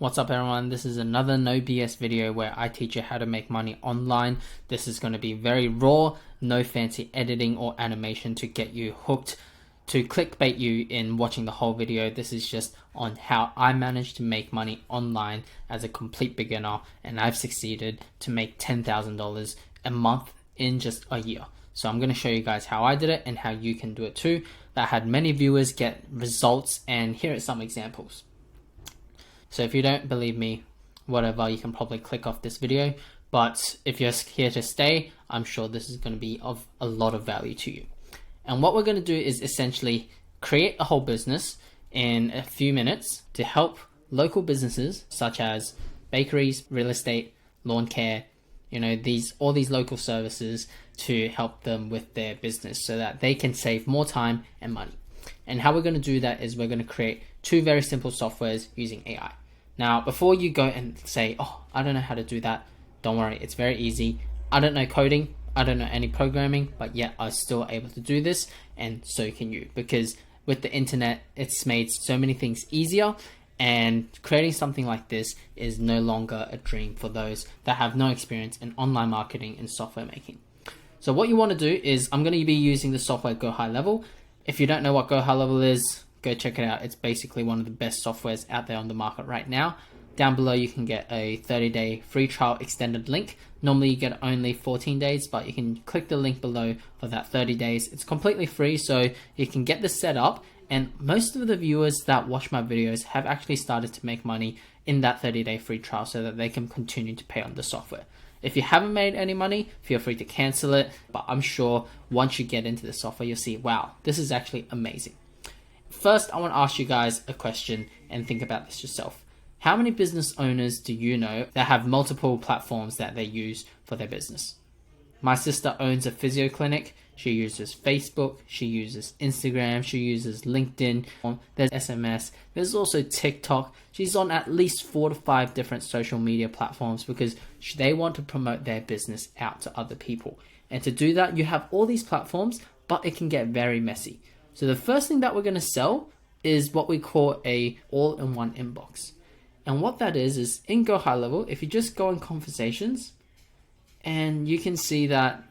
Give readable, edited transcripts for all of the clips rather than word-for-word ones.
What's up everyone, this is another no BS video where I teach you how to make money online. This is going to be very raw, no fancy editing or animation to get you hooked, to clickbait you in watching the whole video. This is just on how I managed to make money online as a complete beginner, and I've succeeded to make $10,000 a month in just a year. So I'm going to show you guys how I did it and how you can do it too. That had many viewers get results, and here are some examples. So if you don't believe me, whatever, you can probably click off this video. But if you're here to stay, I'm sure this is going to be of a lot of value to you. And what we're going to do is essentially create a whole business in a few minutes to help local businesses such as bakeries, real estate, lawn care, all these local services, to help them with their business so that they can save more time and money. And how we're going to do that is we're going to create two very simple softwares using AI. Now, before you go and say, oh, I don't know how to do that, don't worry, it's very easy. I don't know coding, I don't know any programming, but yet I'm still able to do this, and so can you, because with the internet, it's made so many things easier, and creating something like this is no longer a dream for those that have no experience in online marketing and software making. So what you want to do is, I'm going to be using the software Gohighlevel. If you don't know what Gohighlevel is, go check it out. It's basically one of the best softwares out there on the market right now. Down below you can get a 30-day free trial extended link. Normally you get only 14 days, but you can click the link below for that 30 days. It's completely free, so you can get this set up, and most of the viewers that watch my videos have actually started to make money in that 30-day free trial so that they can continue to pay on the software. If you haven't made any money, feel free to cancel it, but I'm sure once you get into the software, you'll see, wow, this is actually amazing. First, I want to ask you guys a question and think about this yourself. How many business owners do you know that have multiple platforms that they use for their business? My sister owns a physio clinic. She uses Facebook, she uses Instagram, she uses LinkedIn, there's SMS, there's also TikTok. She's on at least 4 to 5 different social media platforms because they want to promote their business out to other people. And to do that, you have all these platforms, but it can get very messy. So the first thing that we're going to sell is what we call a all-in-one inbox. And what that is in Gohighlevel, if you just go in conversations, and you can see that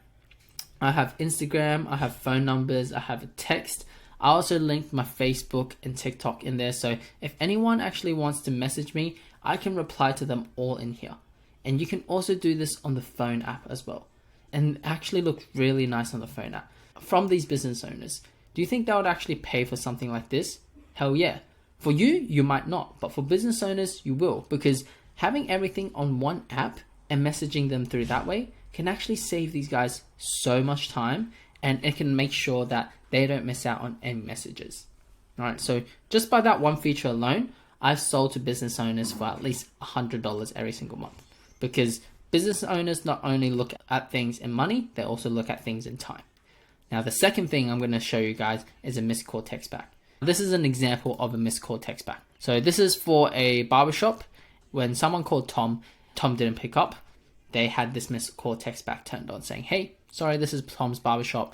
I have Instagram, I have phone numbers, I have a text. I also linked my Facebook and TikTok in there. So if anyone actually wants to message me, I can reply to them all in here. And you can also do this on the phone app as well. And actually look really nice on the phone app. From these business owners, do you think they would actually pay for something like this? Hell yeah. For you, you might not, but for business owners, you will, because having everything on one app and messaging them through that way can actually save these guys so much time, and it can make sure that they don't miss out on any messages. All right, so just by that one feature alone, I've sold to business owners for at least $100 every single month, because business owners not only look at things in money, they also look at things in time. Now, the second thing I'm going to show you guys is a missed call text back. This is an example of a missed call text back. So this is for a barbershop. When someone called Tom didn't pick up. They had this missed call text back turned on saying, hey, sorry, this is Tom's barbershop.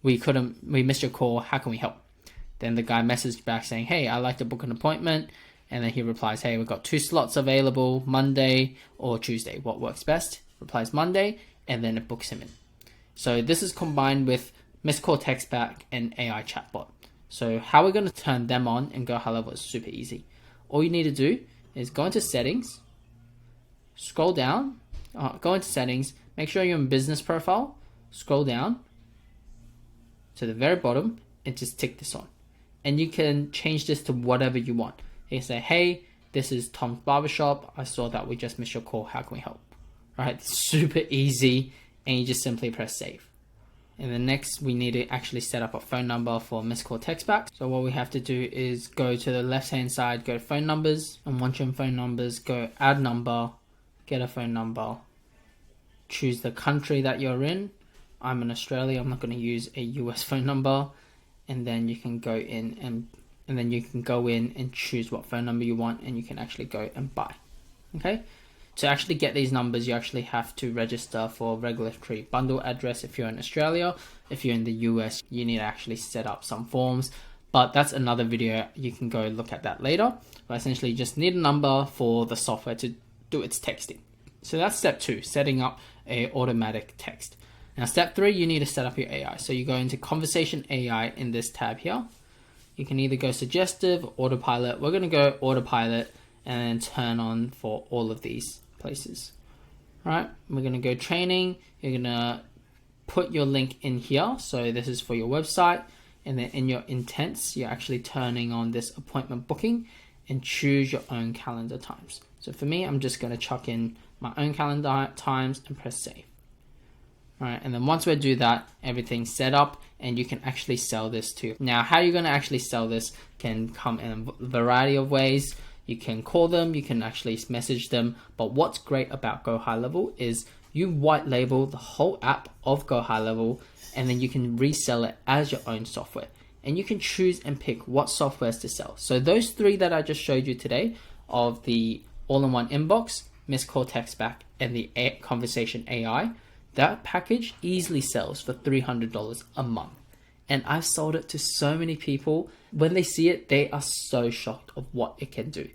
We missed your call. How can we help? Then the guy messaged back saying, hey, I'd like to book an appointment. And then he replies, hey, we've got 2 slots available, Monday or Tuesday. What works best? Replies Monday, and then it books him in. So this is combined with missed call text back and AI chatbot. So how we're going to turn them on in Gohighlevel is super easy. All you need to do is go into settings, scroll down, go into settings, make sure you're in business profile, scroll down to the very bottom and just tick this on. And you can change this to whatever you want. You can say, hey, this is Tom's barbershop. I saw that we just missed your call. How can we help? All right, super easy, and you just simply press save. And then next, we need to actually set up a phone number for missed call text back. So what we have to do is go to the left-hand side, go to phone numbers, and once you're in phone numbers, go add number, get a phone number, choose the country that you're in. I'm in Australia. I'm not going to use a US phone number. And then you can go in and choose what phone number you want, and you can actually go and buy. Okay. To actually get these numbers, you actually have to register for regulatory bundle address if you're in Australia. If you're in the US, you need to actually set up some forms. but that's another video. You can go look at that later. But essentially, you just need a number for the software to do its texting. So that's step 2, setting up a automatic text. Now step 3, you need to set up your AI. So you go into conversation AI in this tab here. You can either go suggestive, autopilot. We're going to go autopilot and turn on for all of these places. All right, we're going to go training. You're going to put your link in here. So this is for your website. And then in your intents, you're actually turning on this appointment booking and choose your own calendar times. So for me, I'm just going to chuck in my own calendar times and press save. All right, and then once we do that, everything's set up and you can actually sell this too. Now, how you're going to actually sell this can come in a variety of ways. You can call them, you can actually message them. But what's great about Gohighlevel is you white label the whole app of Gohighlevel, and then you can resell it as your own software. And you can choose and pick what softwares to sell. So those 3 that I just showed you today of the all-in-one inbox, missed call text back, and the conversation AI, that package easily sells for $300 a month. And I've sold it to so many people. When they see it, they are so shocked of what it can do.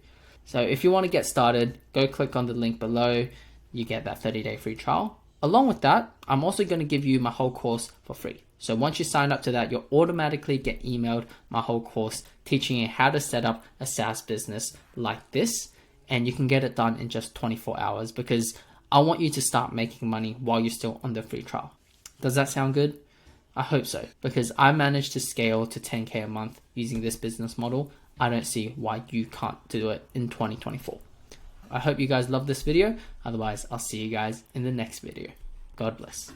So if you want to get started, go click on the link below. You get that 30-day free trial. Along with that, I'm also going to give you my whole course for free. So once you sign up to that, you'll automatically get emailed my whole course teaching you how to set up a SaaS business like this. And you can get it done in just 24 hours because I want you to start making money while you're still on the free trial. Does that sound good? I hope so, because I managed to scale to 10K a month using this business model. I don't see why you can't do it in 2024. I hope you guys love this video. Otherwise, I'll see you guys in the next video. God bless.